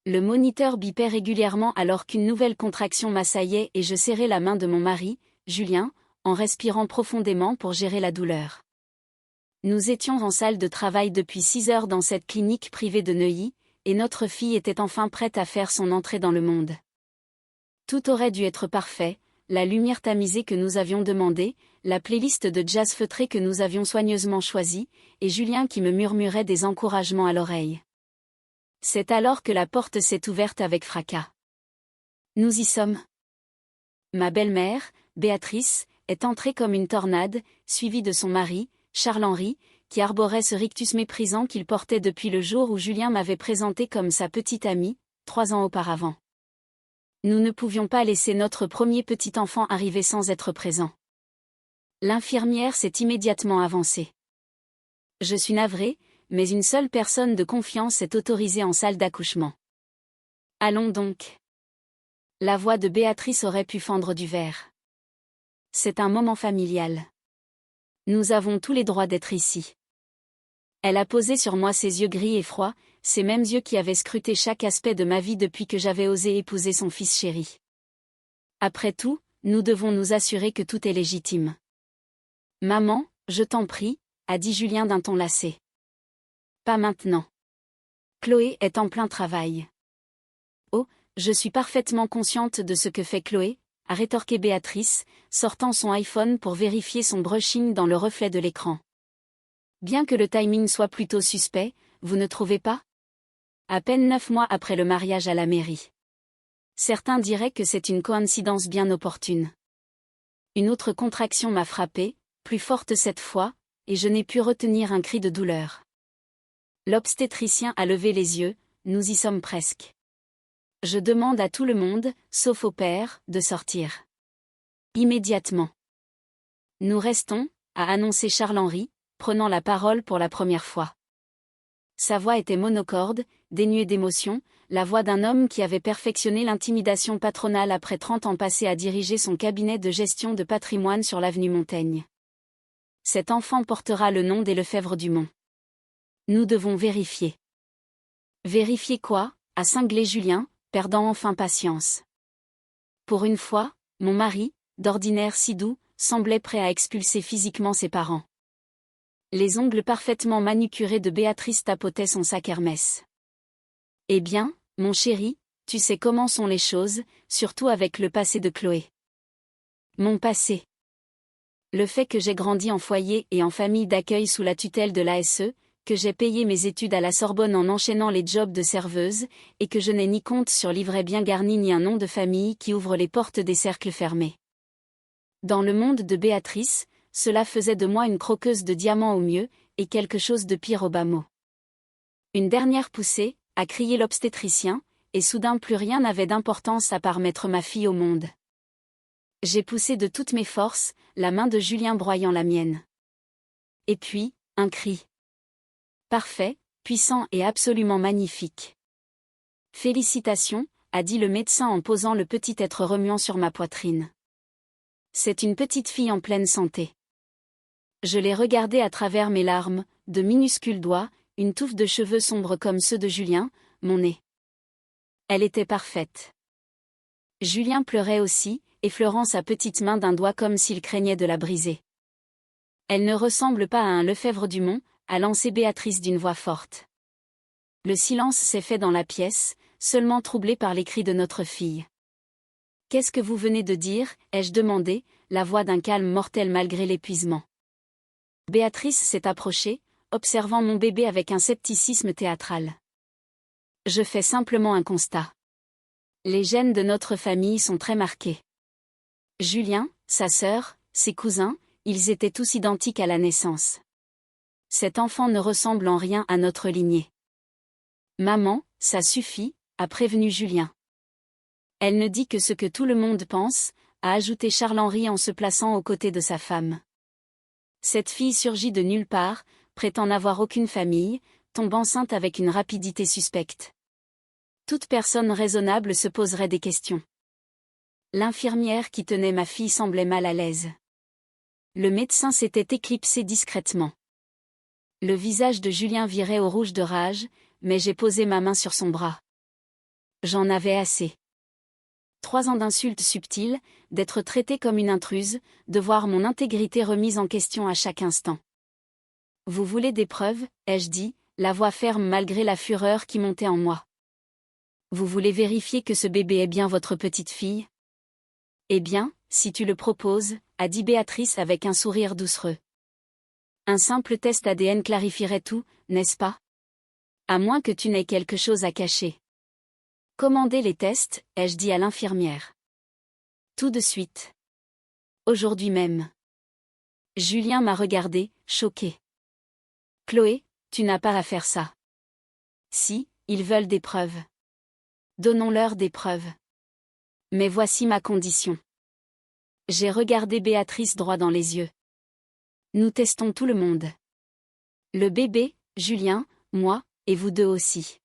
Le moniteur bipait régulièrement alors qu'une nouvelle contraction m'assaillait et je serrais la main de mon mari, Julien, en respirant profondément pour gérer la douleur. Nous étions en salle de travail depuis 6 heures dans cette clinique privée de Neuilly, et notre fille était enfin prête à faire son entrée dans le monde. Tout aurait dû être parfait, la lumière tamisée que nous avions demandée, la playlist de jazz feutré que nous avions soigneusement choisie, et Julien qui me murmurait des encouragements à l'oreille. C'est alors que la porte s'est ouverte avec fracas. Nous y sommes. Ma belle-mère, Béatrice, est entrée comme une tornade, suivie de son mari, Charles-Henri, qui arborait ce rictus méprisant qu'il portait depuis le jour où Julien m'avait présenté comme sa petite amie, 3 ans auparavant. Nous ne pouvions pas laisser notre premier petit enfant arriver sans être présent. L'infirmière s'est immédiatement avancée. Je suis navrée, mais une seule personne de confiance est autorisée en salle d'accouchement. Allons donc. La voix de Béatrice aurait pu fendre du verre. C'est un moment familial. Nous avons tous les droits d'être ici. Elle a posé sur moi ses yeux gris et froids, ces mêmes yeux qui avaient scruté chaque aspect de ma vie depuis que j'avais osé épouser son fils chéri. Après tout, nous devons nous assurer que tout est légitime. Maman, je t'en prie, a dit Julien d'un ton lassé. Pas maintenant. Chloé est en plein travail. Oh, je suis parfaitement consciente de ce que fait Chloé, a rétorqué Béatrice, sortant son iPhone pour vérifier son brushing dans le reflet de l'écran. Bien que le timing soit plutôt suspect, vous ne trouvez pas? À peine 9 mois après le mariage à la mairie. Certains diraient que c'est une coïncidence bien opportune. Une autre contraction m'a frappée, plus forte cette fois, et je n'ai pu retenir un cri de douleur. L'obstétricien a levé les yeux, nous y sommes presque. Je demande à tout le monde, sauf au père, de sortir. Immédiatement. Nous restons, a annoncé Charles-Henri, prenant la parole pour la première fois. Sa voix était monocorde, dénuée d'émotion, la voix d'un homme qui avait perfectionné l'intimidation patronale après 30 ans passés à diriger son cabinet de gestion de patrimoine sur l'avenue Montaigne. Cet enfant portera le nom des Lefèvre-Dumont. Nous devons vérifier. Vérifier quoi? A cinglé Julien, perdant enfin patience. Pour une fois, mon mari, d'ordinaire si doux, semblait prêt à expulser physiquement ses parents. Les ongles parfaitement manucurés de Béatrice tapotaient son sac Hermès. Eh bien, mon chéri, tu sais comment sont les choses, surtout avec le passé de Chloé. Mon passé. Le fait que j'ai grandi en foyer et en famille d'accueil sous la tutelle de l'ASE, que j'ai payé mes études à la Sorbonne en enchaînant les jobs de serveuse, et que je n'ai ni compte sur livret bien garni ni un nom de famille qui ouvre les portes des cercles fermés. Dans le monde de Béatrice, cela faisait de moi une croqueuse de diamants au mieux, et quelque chose de pire au bas mot. Une dernière poussée, a crié l'obstétricien, et soudain plus rien n'avait d'importance à part mettre ma fille au monde. J'ai poussé de toutes mes forces, la main de Julien broyant la mienne. Et puis, un cri. Parfait, puissant et absolument magnifique. Félicitations, a dit le médecin en posant le petit être remuant sur ma poitrine. C'est une petite fille en pleine santé. Je l'ai regardée à travers mes larmes, de minuscules doigts, une touffe de cheveux sombres comme ceux de Julien, mon nez. Elle était parfaite. Julien pleurait aussi, effleurant sa petite main d'un doigt comme s'il craignait de la briser. Elle ne ressemble pas à un Lefèvre-Dumont, a lancé Béatrice d'une voix forte. Le silence s'est fait dans la pièce, seulement troublé par les cris de notre fille. « Qu'est-ce que vous venez de dire ?» ai-je demandé, la voix d'un calme mortel malgré l'épuisement. Béatrice s'est approchée, observant mon bébé avec un scepticisme théâtral. Je fais simplement un constat. Les gènes de notre famille sont très marqués. Julien, sa sœur, ses cousins, ils étaient tous identiques à la naissance. Cet enfant ne ressemble en rien à notre lignée. Maman, ça suffit, a prévenu Julien. Elle ne dit que ce que tout le monde pense, a ajouté Charles-Henri en se plaçant aux côtés de sa femme. Cette fille surgit de nulle part, prétend n'avoir aucune famille, tombe enceinte avec une rapidité suspecte. Toute personne raisonnable se poserait des questions. L'infirmière qui tenait ma fille semblait mal à l'aise. Le médecin s'était éclipsé discrètement. Le visage de Julien virait au rouge de rage, mais j'ai posé ma main sur son bras. J'en avais assez. 3 ans d'insultes subtiles, d'être traitée comme une intruse, de voir mon intégrité remise en question à chaque instant. Vous voulez des preuves, ai-je dit, la voix ferme malgré la fureur qui montait en moi. Vous voulez vérifier que ce bébé est bien votre petite fille? Eh bien, si tu le proposes, a dit Béatrice avec un sourire doucereux. Un simple test ADN clarifierait tout, n'est-ce pas? À moins que tu n'aies quelque chose à cacher. Commandez les tests, ai-je dit à l'infirmière. Tout de suite. Aujourd'hui même. Julien m'a regardé, choqué. Chloé, tu n'as pas à faire ça. Si, ils veulent des preuves. Donnons-leur des preuves. Mais voici ma condition. J'ai regardé Béatrice droit dans les yeux. Nous testons tout le monde. Le bébé, Julien, moi, et vous deux aussi.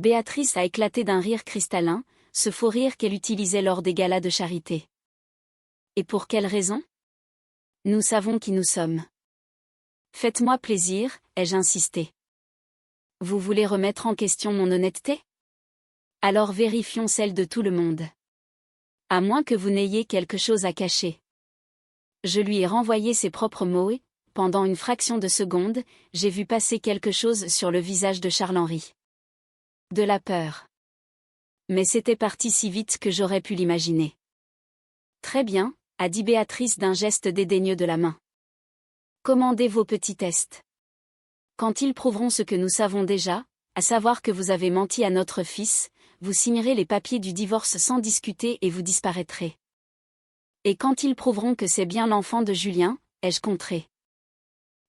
Béatrice a éclaté d'un rire cristallin, ce faux rire qu'elle utilisait lors des galas de charité. Et pour quelle raison? Nous savons qui nous sommes. Faites-moi plaisir, ai-je insisté. Vous voulez remettre en question mon honnêteté? Alors vérifions celle de tout le monde. À moins que vous n'ayez quelque chose à cacher. Je lui ai renvoyé ses propres mots et, pendant une fraction de seconde, j'ai vu passer quelque chose sur le visage de Charles-Henri. De la peur. Mais c'était parti si vite que j'aurais pu l'imaginer. Très bien, a dit Béatrice d'un geste dédaigneux de la main. Commandez vos petits tests. Quand ils prouveront ce que nous savons déjà, à savoir que vous avez menti à notre fils, vous signerez les papiers du divorce sans discuter et vous disparaîtrez. Et quand ils prouveront que c'est bien l'enfant de Julien, ai-je contré.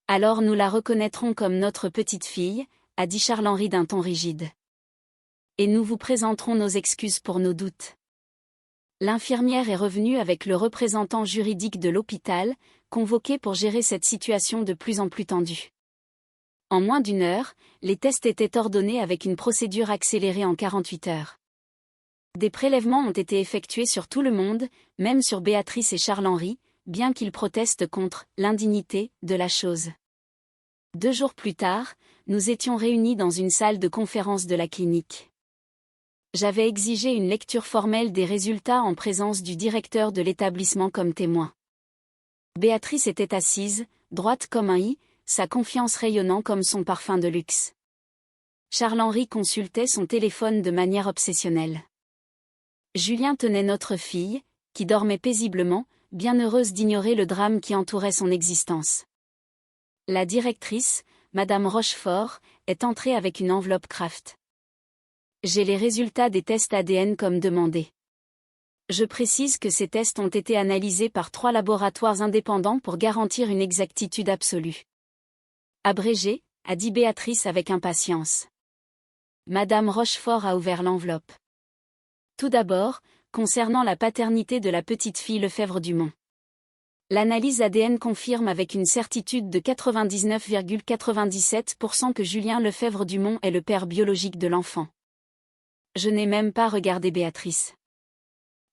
Alors nous la reconnaîtrons comme notre petite fille, a dit Charles-Henri d'un ton rigide. Et nous vous présenterons nos excuses pour nos doutes. L'infirmière est revenue avec le représentant juridique de l'hôpital, convoqué pour gérer cette situation de plus en plus tendue. En moins d'1 heure, les tests étaient ordonnés avec une procédure accélérée en 48 heures. Des prélèvements ont été effectués sur tout le monde, même sur Béatrice et Charles-Henri, bien qu'ils protestent contre l'indignité de la chose. 2 jours plus tard, nous étions réunis dans une salle de conférence de la clinique. J'avais exigé une lecture formelle des résultats en présence du directeur de l'établissement comme témoin. Béatrice était assise, droite comme un i, sa confiance rayonnant comme son parfum de luxe. Charles-Henri consultait son téléphone de manière obsessionnelle. Julien tenait notre fille, qui dormait paisiblement, bien heureuse d'ignorer le drame qui entourait son existence. La directrice, Madame Rochefort, est entrée avec une enveloppe Kraft. J'ai les résultats des tests ADN comme demandé. Je précise que ces tests ont été analysés par 3 laboratoires indépendants pour garantir une exactitude absolue. Abrégé, a dit Béatrice avec impatience. Madame Rochefort a ouvert l'enveloppe. Tout d'abord, concernant la paternité de la petite fille Lefèvre-Dumont. L'analyse ADN confirme avec une certitude de 99,97% que Julien Lefèvre-Dumont est le père biologique de l'enfant. Je n'ai même pas regardé Béatrice.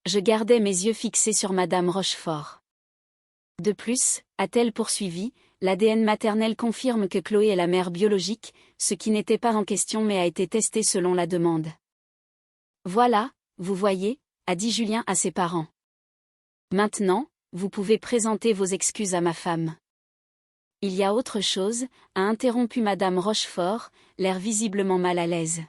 Je gardais mes yeux fixés sur Madame Rochefort. De plus, a-t-elle poursuivi, l'ADN maternel confirme que Chloé est la mère biologique, ce qui n'était pas en question mais a été testé selon la demande. Voilà, vous voyez, a dit Julien à ses parents. Maintenant, vous pouvez présenter vos excuses à ma femme. Il y a autre chose, a interrompu Madame Rochefort, l'air visiblement mal à l'aise.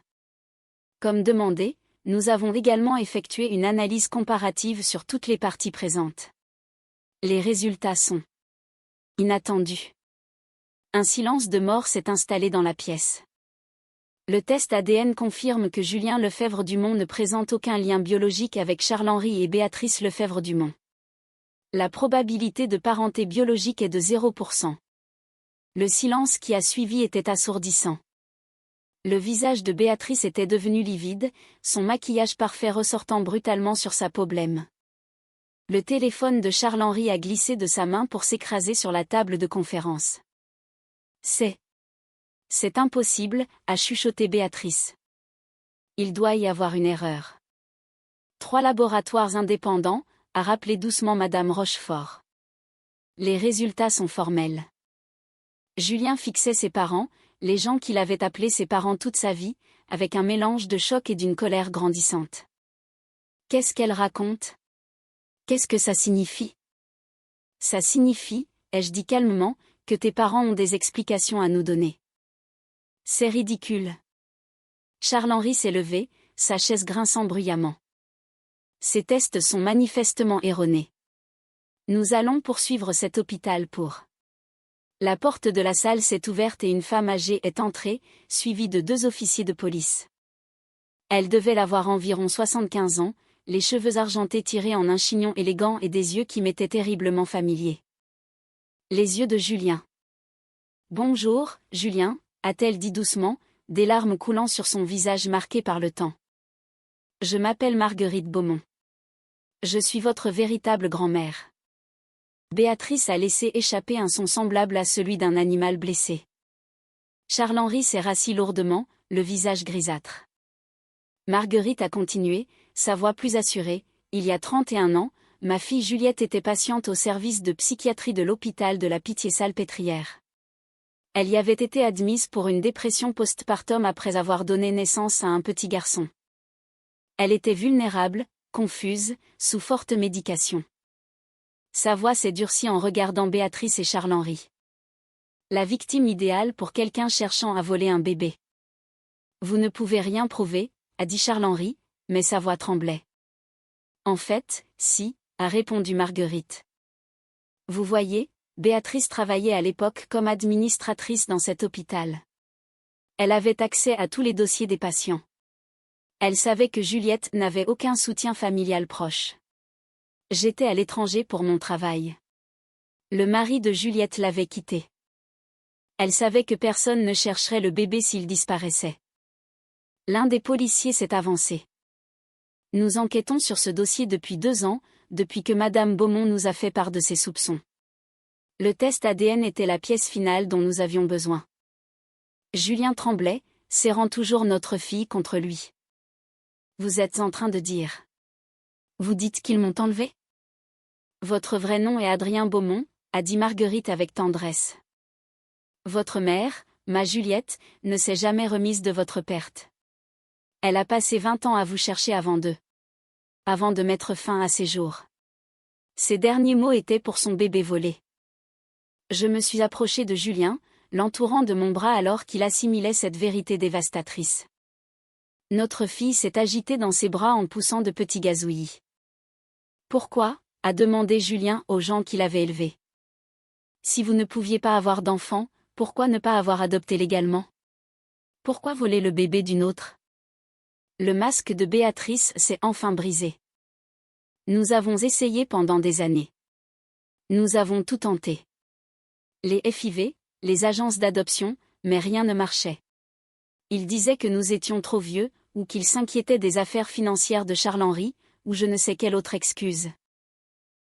Comme demandé, nous avons également effectué une analyse comparative sur toutes les parties présentes. Les résultats sont inattendus. Un silence de mort s'est installé dans la pièce. Le test ADN confirme que Julien Lefèvre-Dumont ne présente aucun lien biologique avec Charles-Henri et Béatrice Lefèvre-Dumont. La probabilité de parenté biologique est de 0%. Le silence qui a suivi était assourdissant. Le visage de Béatrice était devenu livide, son maquillage parfait ressortant brutalement sur sa peau blême. Le téléphone de Charles-Henri a glissé de sa main pour s'écraser sur la table de conférence. C'est impossible, a chuchoté Béatrice. Il doit y avoir une erreur. 3 laboratoires indépendants, a rappelé doucement Madame Rochefort. Les résultats sont formels. Julien fixait ses parents, les gens qu'il avait appelés ses parents toute sa vie, avec un mélange de choc et d'une colère grandissante. Qu'est-ce qu'elle raconte? Qu'est-ce que ça signifie? Ça signifie, ai-je dit calmement, que tes parents ont des explications à nous donner. C'est ridicule. Charles-Henri s'est levé, sa chaise grinçant bruyamment. Ces tests sont manifestement erronés. Nous allons poursuivre cet hôpital pour... La porte de la salle s'est ouverte et une femme âgée est entrée, suivie de 2 officiers de police. Elle devait avoir environ 75 ans, les cheveux argentés tirés en un chignon élégant et des yeux qui m'étaient terriblement familiers. Les yeux de Julien. « Bonjour, Julien », a-t-elle dit doucement, des larmes coulant sur son visage marqué par le temps. « Je m'appelle Marguerite Beaumont. Je suis votre véritable grand-mère. » Béatrice a laissé échapper un son semblable à celui d'un animal blessé. Charles-Henri s'est rassis lourdement, le visage grisâtre. Marguerite a continué, sa voix plus assurée. « Il y a 31 ans, ma fille Juliette était patiente au service de psychiatrie de l'hôpital de la Pitié-Salpêtrière. Elle y avait été admise pour une dépression postpartum après avoir donné naissance à un petit garçon. Elle était vulnérable, confuse, sous forte médication. » Sa voix s'est durcie en regardant Béatrice et Charles-Henri. La victime idéale pour quelqu'un cherchant à voler un bébé. « Vous ne pouvez rien prouver, » a dit Charles-Henri, mais sa voix tremblait. « En fait, si, » a répondu Marguerite. « Vous voyez, Béatrice travaillait à l'époque comme administratrice dans cet hôpital. Elle avait accès à tous les dossiers des patients. Elle savait que Juliette n'avait aucun soutien familial proche. J'étais à l'étranger pour mon travail. Le mari de Juliette l'avait quittée. Elle savait que personne ne chercherait le bébé s'il disparaissait. L'un des policiers s'est avancé. Nous enquêtons sur ce dossier depuis 2 ans, depuis que Madame Beaumont nous a fait part de ses soupçons. Le test ADN était la pièce finale dont nous avions besoin. Julien tremblait, serrant toujours notre fille contre lui. Vous êtes en train de dire... Vous dites qu'ils m'ont enlevé? Votre vrai nom est Adrien Beaumont, a dit Marguerite avec tendresse. Votre mère, ma Juliette, ne s'est jamais remise de votre perte. Elle a passé 20 ans à vous chercher avant de mettre fin à ses jours. Ses derniers mots étaient pour son bébé volé. Je me suis approchée de Julien, l'entourant de mon bras alors qu'il assimilait cette vérité dévastatrice. Notre fille s'est agitée dans ses bras en poussant de petits gazouillis. Pourquoi ? A demandé Julien aux gens qu'il avait élevés. Si vous ne pouviez pas avoir d'enfant, pourquoi ne pas avoir adopté légalement? Pourquoi voler le bébé d'une autre? Le masque de Béatrice s'est enfin brisé. Nous avons essayé pendant des années. Nous avons tout tenté. Les FIV, les agences d'adoption, mais rien ne marchait. Ils disaient que nous étions trop vieux, ou qu'ils s'inquiétaient des affaires financières de Charles-Henri, ou je ne sais quelle autre excuse.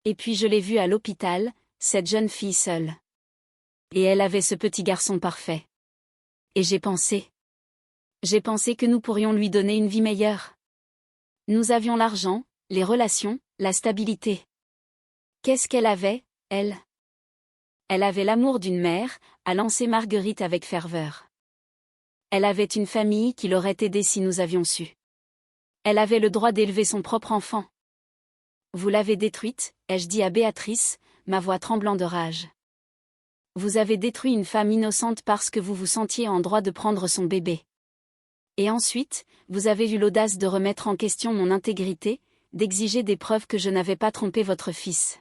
Et puis je l'ai vue à l'hôpital, cette jeune fille seule. Et elle avait ce petit garçon parfait. Et j'ai pensé que nous pourrions lui donner une vie meilleure. Nous avions l'argent, les relations, la stabilité. Qu'est-ce qu'elle avait, elle? Elle avait l'amour d'une mère, a lancé Marguerite avec ferveur. Elle avait une famille qui l'aurait aidée si nous avions su. Elle avait le droit d'élever son propre enfant. Vous l'avez détruite, ai-je dit à Béatrice, ma voix tremblant de rage. Vous avez détruit une femme innocente parce que vous vous sentiez en droit de prendre son bébé. Et ensuite, vous avez eu l'audace de remettre en question mon intégrité, d'exiger des preuves que je n'avais pas trompé votre fils.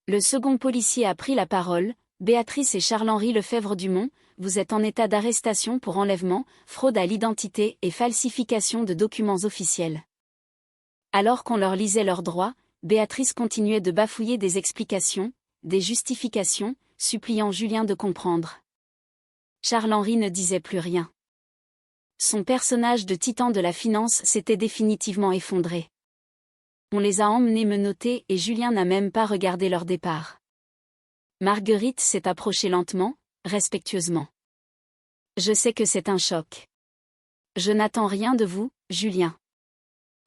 Le second policier a pris la parole. Béatrice et Charles-Henri Lefebvre-Dumont, vous êtes en état d'arrestation pour enlèvement, fraude à l'identité et falsification de documents officiels. Alors qu'on leur lisait leurs droits, Béatrice continuait de bafouiller des explications, des justifications, suppliant Julien de comprendre. Charles-Henri ne disait plus rien. Son personnage de titan de la finance s'était définitivement effondré. On les a emmenés menottés et Julien n'a même pas regardé leur départ. Marguerite s'est approchée lentement, respectueusement. Je sais que c'est un choc. Je n'attends rien de vous, Julien.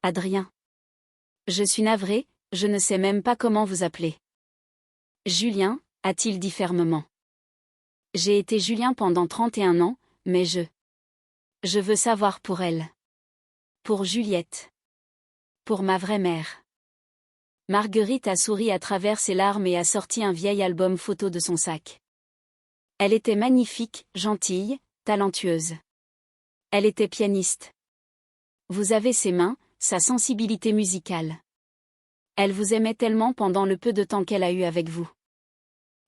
Adrien. Je suis navré, je ne sais même pas comment vous appeler. Julien, a-t-il dit fermement. J'ai été Julien pendant 31 ans, mais Je veux savoir pour elle. Pour Juliette. Pour ma vraie mère. Marguerite a souri à travers ses larmes et a sorti un vieil album photo de son sac. Elle était magnifique, gentille, talentueuse. Elle était pianiste. Vous avez ses mains, sa sensibilité musicale. Elle vous aimait tellement pendant le peu de temps qu'elle a eu avec vous.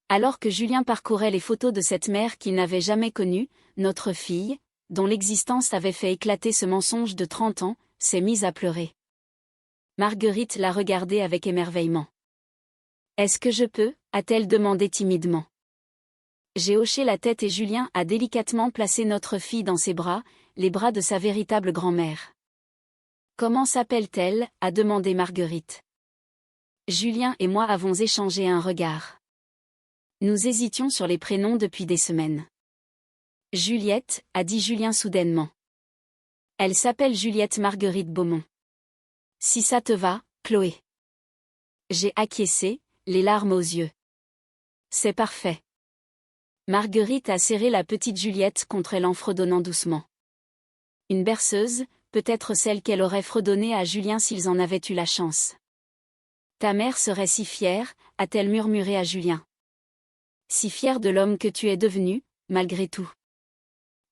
Alors que Julien parcourait les photos de cette mère qu'il n'avait jamais connue, notre fille, dont l'existence avait fait éclater ce mensonge de 30 ans, s'est mise à pleurer. Marguerite l'a regardée avec émerveillement. « Est-ce que je peux » a-t-elle demandé timidement. J'ai hoché la tête et Julien a délicatement placé notre fille dans ses bras, les bras de sa véritable grand-mère. « Comment s'appelle-t-elle » a demandé Marguerite. Julien et moi avons échangé un regard. Nous hésitions sur les prénoms depuis des semaines. « Juliette » a dit Julien soudainement. « Elle s'appelle Juliette Marguerite Beaumont. »« Si ça te va, Chloé. » J'ai acquiescé, les larmes aux yeux. « C'est parfait. » Marguerite a serré la petite Juliette contre elle en fredonnant doucement. Une berceuse, peut-être celle qu'elle aurait fredonnée à Julien s'ils en avaient eu la chance. « Ta mère serait si fière » a-t-elle murmuré à Julien. « Si fière de l'homme que tu es devenu, malgré tout. »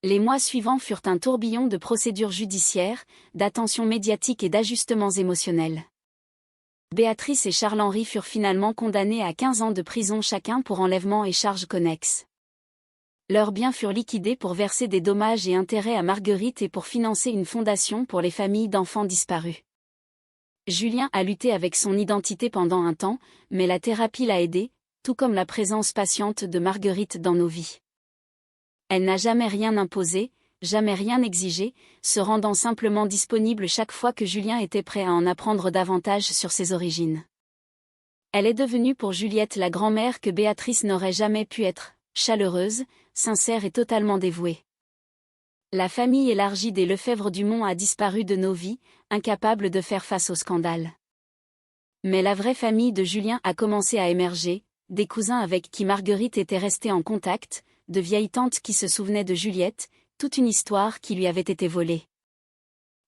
Les mois suivants furent un tourbillon de procédures judiciaires, d'attentions médiatiques et d'ajustements émotionnels. Béatrice et Charles-Henri furent finalement condamnés à 15 ans de prison chacun pour enlèvement et charges connexes. Leurs biens furent liquidés pour verser des dommages et intérêts à Marguerite et pour financer une fondation pour les familles d'enfants disparus. Julien a lutté avec son identité pendant un temps, mais la thérapie l'a aidé, tout comme la présence patiente de Marguerite dans nos vies. Elle n'a jamais rien imposé, jamais rien exigé, se rendant simplement disponible chaque fois que Julien était prêt à en apprendre davantage sur ses origines. Elle est devenue pour Juliette la grand-mère que Béatrice n'aurait jamais pu être, chaleureuse, sincère et totalement dévouée. La famille élargie des Lefèvre-Dumont a disparu de nos vies, incapable de faire face au scandale. Mais la vraie famille de Julien a commencé à émerger, des cousins avec qui Marguerite était restée en contact, de vieilles tantes qui se souvenaient de Juliette, toute une histoire qui lui avait été volée.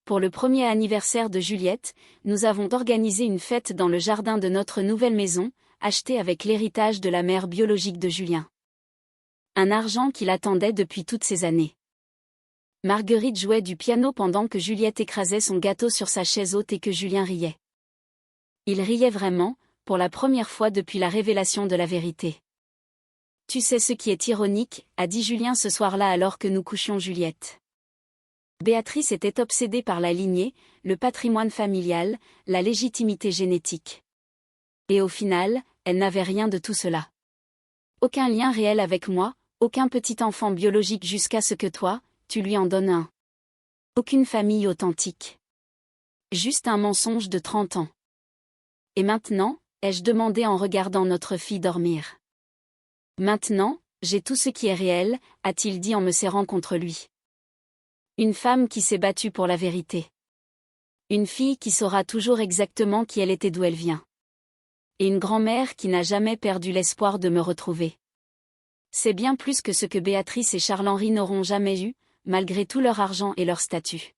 Pour le premier anniversaire de Juliette, nous avons organisé une fête dans le jardin de notre nouvelle maison, achetée avec l'héritage de la mère biologique de Julien. Un argent qu'il attendait depuis toutes ces années. Marguerite jouait du piano pendant que Juliette écrasait son gâteau sur sa chaise haute et que Julien riait. Il riait vraiment, pour la première fois depuis la révélation de la vérité. « Tu sais ce qui est ironique » a dit Julien ce soir-là alors que nous couchions Juliette. Béatrice était obsédée par la lignée, le patrimoine familial, la légitimité génétique. Et au final, elle n'avait rien de tout cela. Aucun lien réel avec moi, aucun petit enfant biologique jusqu'à ce que toi, tu lui en donnes un. Aucune famille authentique. Juste un mensonge de 30 ans. Et maintenant, ai-je demandé en regardant notre fille dormir. Maintenant, j'ai tout ce qui est réel, a-t-il dit en me serrant contre lui. Une femme qui s'est battue pour la vérité. Une fille qui saura toujours exactement qui elle est et d'où elle vient. Et une grand-mère qui n'a jamais perdu l'espoir de me retrouver. C'est bien plus que ce que Béatrice et Charles-Henri n'auront jamais eu, malgré tout leur argent et leur statut.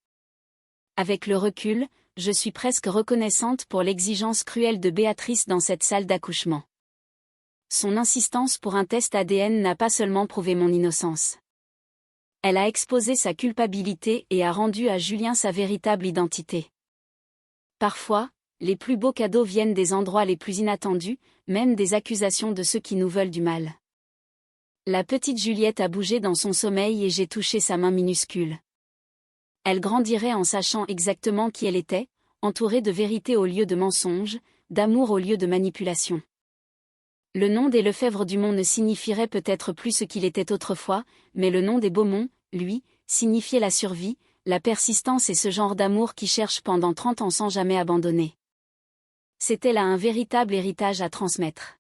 Avec le recul, je suis presque reconnaissante pour l'exigence cruelle de Béatrice dans cette salle d'accouchement. Son insistance pour un test ADN n'a pas seulement prouvé mon innocence. Elle a exposé sa culpabilité et a rendu à Julien sa véritable identité. Parfois, les plus beaux cadeaux viennent des endroits les plus inattendus, même des accusations de ceux qui nous veulent du mal. La petite Juliette a bougé dans son sommeil et j'ai touché sa main minuscule. Elle grandirait en sachant exactement qui elle était, entourée de vérité au lieu de mensonges, d'amour au lieu de manipulation. Le nom des Lefèvre-Dumont ne signifierait peut-être plus ce qu'il était autrefois, mais le nom des Beaumont, lui, signifiait la survie, la persistance et ce genre d'amour qui cherche pendant 30 ans sans jamais abandonner. C'était là un véritable héritage à transmettre.